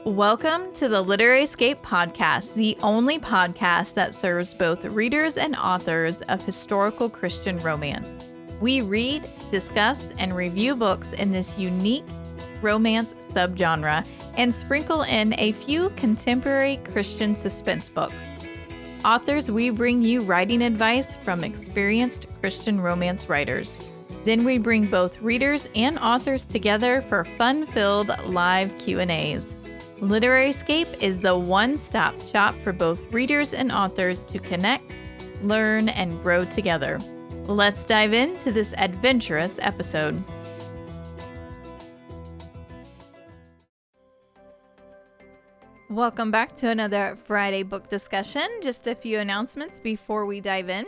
Welcome to the Literary Escape Podcast, the only podcast that serves both readers and authors of historical Christian romance. We read, discuss, and review books in this unique romance subgenre and sprinkle in a few contemporary Christian suspense books. Authors, we bring you writing advice from experienced Christian romance writers. Then we bring both readers and authors together for fun-filled live Q&As. Literary Escape is the one-stop shop for both readers and authors to connect, learn, and grow together. Let's dive into this adventurous episode. Welcome back to another Friday book discussion. Just a few announcements before we dive in.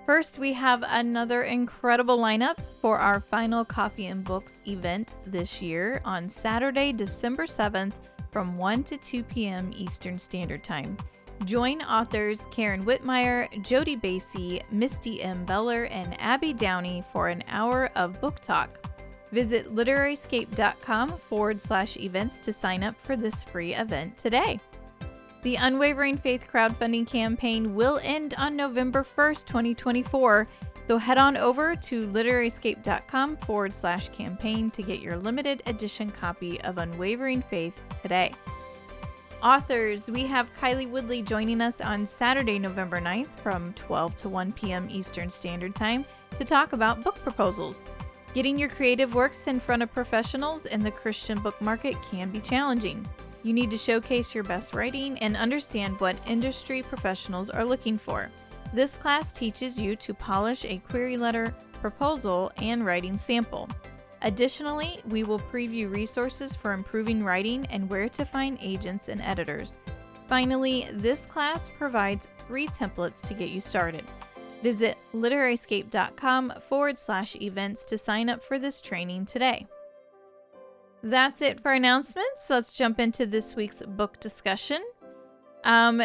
First, we have another incredible lineup for our final Coffee and Books event this year on Saturday, December 7th from 1 to 2 p.m. Eastern Standard Time. Join authors Karen Whitmire, Jody Basie, Misty M. Beller, and Abby Downey for an hour of book talk. Visit literaryscape.com/events to sign up for this free event today. The Unwavering Faith crowdfunding campaign will end on November 1st, 2024, so head on over to literaryscape.com/campaign to get your limited edition copy of Unwavering Faith today. Authors, we have Kylie Woodley joining us on Saturday, November 9th from 12 to 1 p.m. Eastern Standard Time to talk about book proposals. Getting your creative works in front of professionals in the Christian book market can be challenging. You need to showcase your best writing and understand what industry professionals are looking for. This class teaches you to polish a query letter, proposal, and writing sample. Additionally, we will preview resources for improving writing and where to find agents and editors. Finally, this class provides 3 templates to get you started. Visit literaryscape.com/events to sign up for this training today. That's it for announcements. Let's jump into this week's book discussion.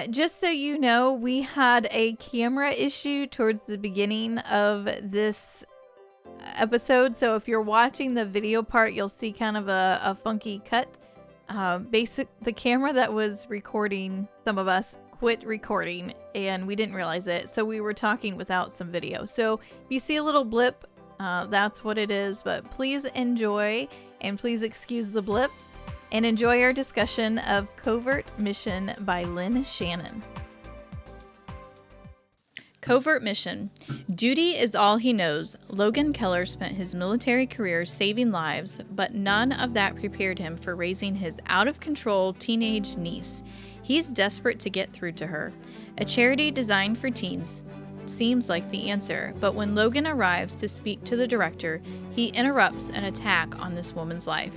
Just so you know, we had a camera issue towards the beginning of this episode. So if you're watching the video part, you'll see kind of a funky cut. The camera that was recording some of us quit recording and we didn't realize it. So we were talking without some video. So if you see a little blip, that's what it is. But please enjoy and please excuse the blip and enjoy our discussion of Covert Mission by Lynn Shannon. Covert Mission. Duty is all he knows. Logan Keller spent his military career saving lives, but none of that prepared him for raising his out-of-control teenage niece. He's desperate to get through to her. A charity designed for teens seems like the answer, but when Logan arrives to speak to the director, he interrupts an attack on this woman's life.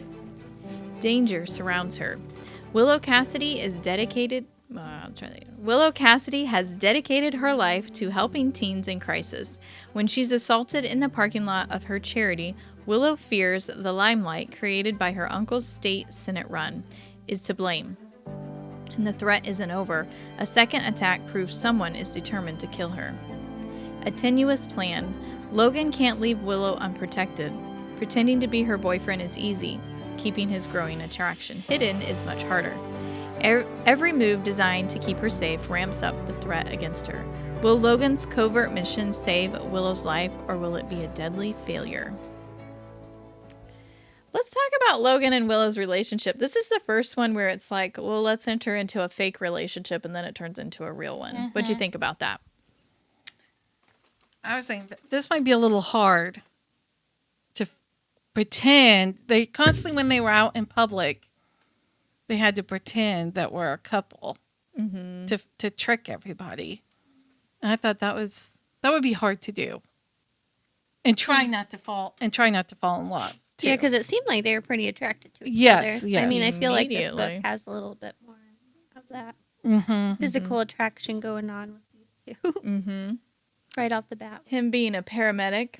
Danger surrounds her. Willow Cassidy has dedicated her life to helping teens in crisis. When she's assaulted in the parking lot of her charity, Willow fears the limelight created by her uncle's state senate run is to blame. And the threat isn't over. A second attack proves someone is determined to kill her. A tenuous plan. Logan can't leave Willow unprotected. Pretending to be her boyfriend is easy. Keeping his growing attraction hidden is much harder. Every move designed to keep her safe ramps up the threat against her. Will Logan's covert mission save Willow's life, or will it be a deadly failure? Let's talk about Logan and Willow's relationship. This is the first one where it's like, well, let's enter into a fake relationship, and then it turns into a real one. What'd you think about that? I was saying this might be a little hard to pretend. They constantly, when they were out in public, they had to pretend that we're a couple to trick everybody. And I thought that would be hard to do. And try not to fall in love. Too. Yeah, because it seemed like they were pretty attracted to each Yes. other. I mean, I feel like this book has a little bit more of that physical attraction going on with these two. Right off the bat. Him being a paramedic.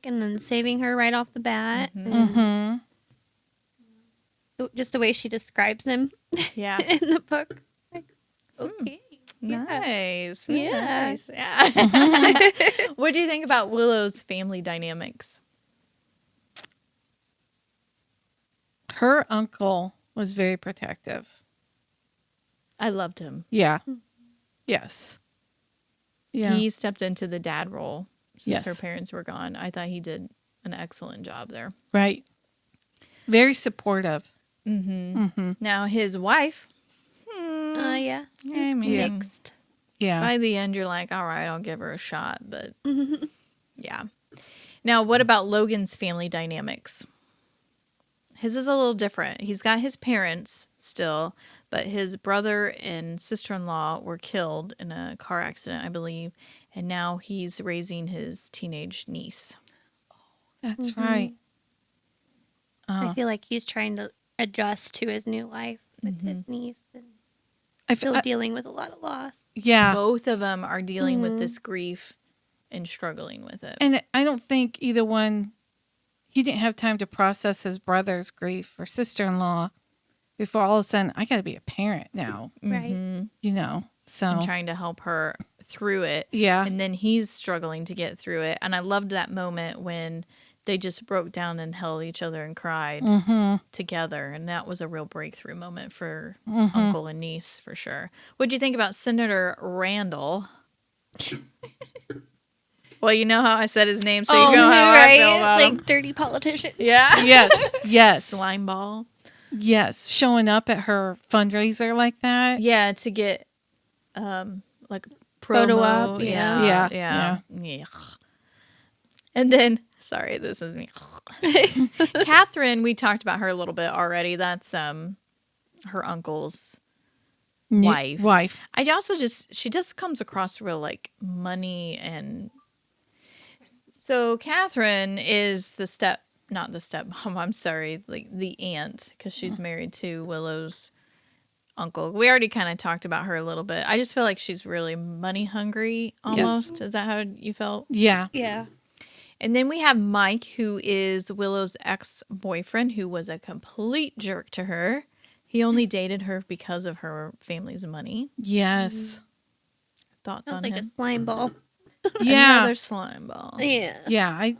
And then saving her right off the bat. Just the way she describes him in the book. Like, okay. Nice. Yeah. Nice. Yeah. What do you think about Willow's family dynamics? Her uncle was very protective. I loved him. Yeah. Yes. Yeah. He stepped into the dad role since her Yes. parents were gone. I thought he did an excellent job there. Right. Very supportive. Now his wife, Yeah. I mean, Yeah. Mixed. Yeah. by the end you're like, all right, I'll give her a shot. But yeah. Now, what about Logan's family dynamics? His is a little different. He's got his parents still, but his brother and sister-in-law were killed in a car accident, I believe. And now he's raising his teenage niece. That's right. I feel like he's trying to adjust to his new life with his niece and I still feel, dealing with a lot of loss. yeah. Both of them are dealing with this grief and struggling with it. And I don't think either one, he didn't have time to process his brother's grief or sister-in-law before all of a sudden, I got to be a parent now, Right. you know? So, And trying to help her through it. yeah. And then he's struggling to get through it. And I loved that moment when they just broke down and held each other and cried together. And that was a real breakthrough moment for uncle and niece, for sure. What'd you think about Senator Randall? Well, you know how I said his name, so you know how I feel about like him. dirty politician. Yeah. Yes. Yes. Slime ball. Yes. Showing up at her fundraiser like that. Yeah, to get like Photo promo. op, Yeah. Yeah. Yeah. And then, sorry, this is me. Catherine, we talked about her a little bit already. That's her uncle's wife. I also she just comes across real like money and. So Catherine is not the stepmom, I'm sorry, like the aunt, because she's married to Willow's uncle. We already kind of talked about her a little bit. I just feel like she's really money hungry almost. Yes. Is that how you felt? Yeah. Yeah. And then we have Mike, who is Willow's ex-boyfriend, who was a complete jerk to her. He only dated her because of her family's money. Yes. Thoughts Sounds on like him? a slime ball. Yeah. Another slime ball. Yeah. Yeah. I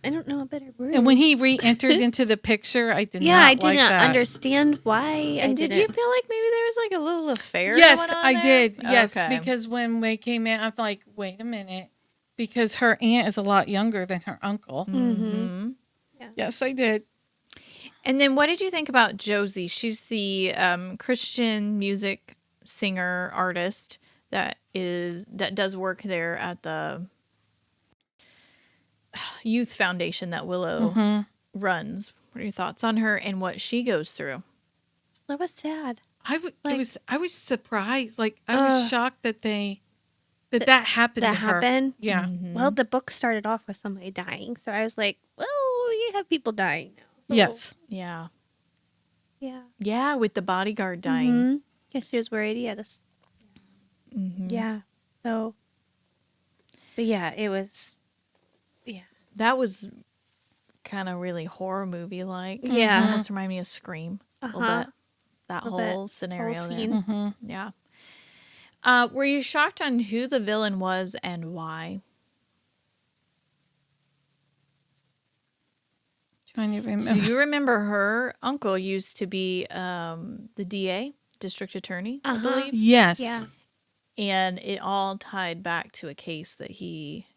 don't know a better word. And when he re-entered into the picture, I did not I like didn't that. understand why. And did you feel like maybe there was like a little affair? Yes, going on I there? did. Yes, Okay. because when they came in, I'm like, wait a minute. Because her aunt is a lot younger than her uncle. Mm-hmm. Yeah. Yes, I did. And then what did you think about Josie? She's the Christian music singer artist that does work there at the youth foundation that Willow runs. What are your thoughts on her and what she goes through? That was sad. I was surprised. Like I was shocked that that happened That to her. happened? Yeah. Mm-hmm. Well, the book started off with somebody dying, so I was like, well, you have people dying now. So, Yes. Yeah. Yeah. Yeah, with the bodyguard dying. Mm-hmm. Guess she was worried. Yeah. Mm-hmm. Yeah. So. But yeah, it was. Yeah. That was kind of really horror movie like. Yeah. Almost reminded me of Scream a little bit. That Little bit. whole scenario Whole there. scene. Mm-hmm. Yeah. Were you shocked on who the villain was and why? Trying to So remember. you remember her uncle used to be the DA, district attorney, I believe. Yes. Yeah. And it all tied back to a case that he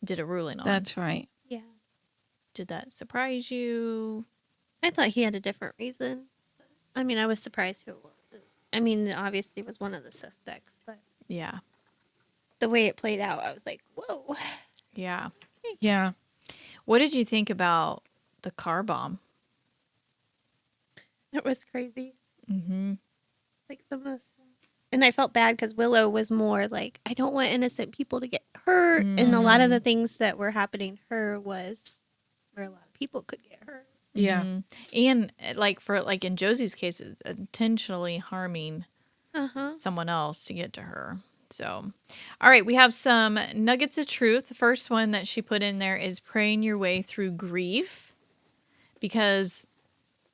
did a ruling on. That's right. Yeah. Did that surprise you? I thought he had a different reason. I mean, I was surprised who it was. I mean, obviously it was one of the suspects, but Yeah. the way it played out, I was like, whoa. Yeah. Yeah. What did you think about the car bomb? It was crazy. Mm-hmm. Like some of the stuff. And I felt bad because Willow was more like, I don't want innocent people to get hurt. And a lot of the things that were happening to her was where a lot of people could get hurt. Yeah. Mm-hmm. And like in Josie's case, it's intentionally harming someone else to get to her. So, all right, we have some nuggets of truth. The first one that she put in there is praying your way through grief, because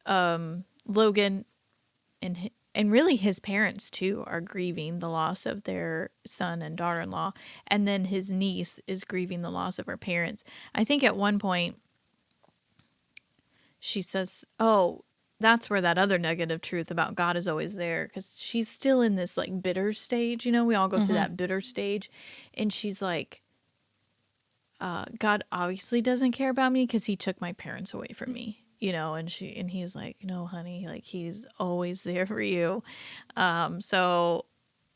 Logan and really his parents too are grieving the loss of their son and daughter-in-law, and then his niece is grieving the loss of her parents. I think at one point she says, "Oh, that's where that other negative truth about God is always there, because she's still in this like bitter stage. We all go through that bitter stage, and she's like, God obviously doesn't care about me because he took my parents away from me, and he's like, no, honey, like he's always there for you. And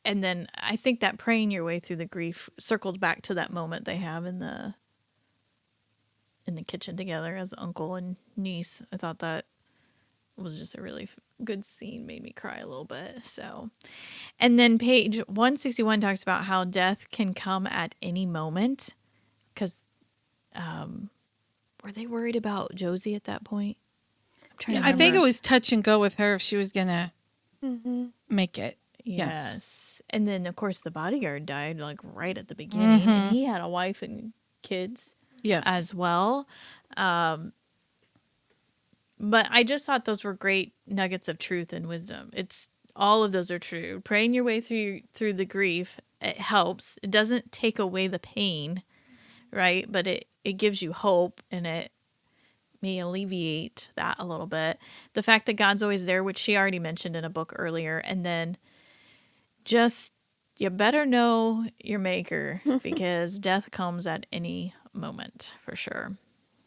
then I think that praying your way through the grief circled back to that moment they have in the kitchen together as uncle and niece. I thought that was just a really good scene, made me cry a little bit. So, and then page 161 talks about how death can come at any moment, because were they worried about Josie at that point? I think it was touch and go with her if she was gonna make it. Yes. And then of course the bodyguard died like right at the beginning, and he had a wife and kids as well. But I just thought those were great nuggets of truth and wisdom. It's all of those are true. Praying your way through the grief, it helps. It doesn't take away the pain, right? But it gives you hope, and it may alleviate that a little bit. The fact that God's always there, which she already mentioned in a book earlier, and then just you better know your maker, because death comes at any moment for sure.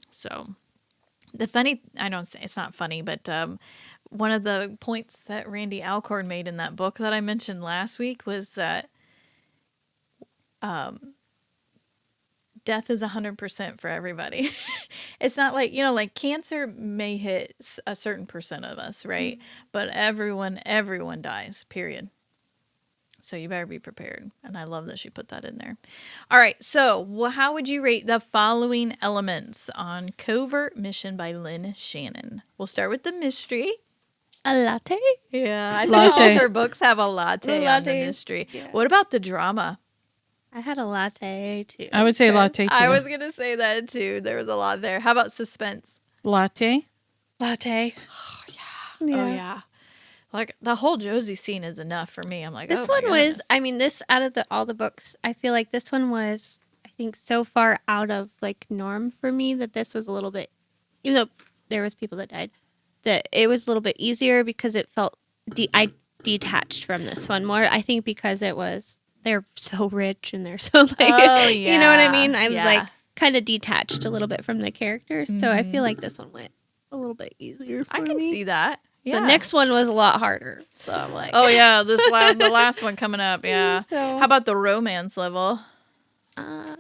So it's not funny, but one of the points that Randy Alcorn made in that book that I mentioned last week was that death is 100% for everybody. It's not like, like cancer may hit a certain percent of us, right? But everyone dies, period. So you better be prepared. And I love that she put that in there. All right. So how would you rate the following elements on Covert Mission by Lynn Shannon? We'll start with the mystery. A latte? Yeah. I think all her books have a latte on the mystery. Yeah. What about the drama? I had a latte too. I would say latte too. I was going to say that too. There was a lot there. How about suspense? Latte. Oh, yeah. Oh, yeah. Like, the whole Josie scene is enough for me. I'm like, this one was, this out of all the books, I feel like this one was, I think, so far out of, like, norm for me that this was a little bit, even though there was people that died, that it was a little bit easier because it felt, I detached from this one more. I think because they're so rich and they're so, like, you know what I mean? I was, like, kind of detached a little bit from the characters. So I feel like this one went a little bit easier for me. I can see that. Yeah. The next one was a lot harder. So I'm like, oh yeah, the last one coming up. Yeah. So, how about the romance level? I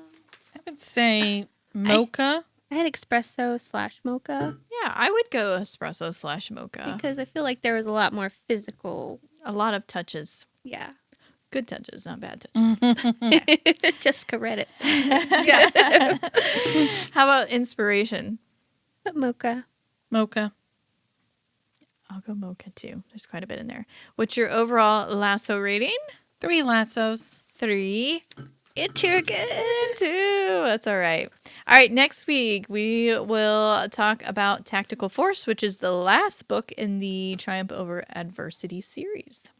would say mocha. I had espresso/mocha. Yeah, I would go espresso/mocha because I feel like there was a lot more physical, a lot of touches. Yeah, good touches, not bad touches. Jessica read it. Yeah. How about inspiration? Mocha. I'll go mocha too. There's quite a bit in there. What's your overall lasso rating? 3 lassos. 3. It's too good. 2. That's all right. All right. Next week, we will talk about Tactical Force, which is the last book in the Triumph Over Adversity series.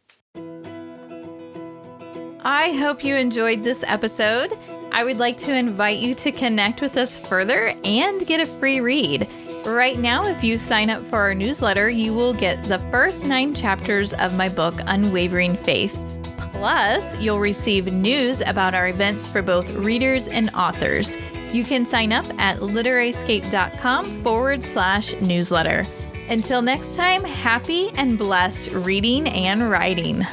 I hope you enjoyed this episode. I would like to invite you to connect with us further and get a free read. Right now, if you sign up for our newsletter, you will get the first 9 chapters of my book, Unwavering Faith. Plus, you'll receive news about our events for both readers and authors. You can sign up at literaryscape.com/newsletter. Until next time, happy and blessed reading and writing.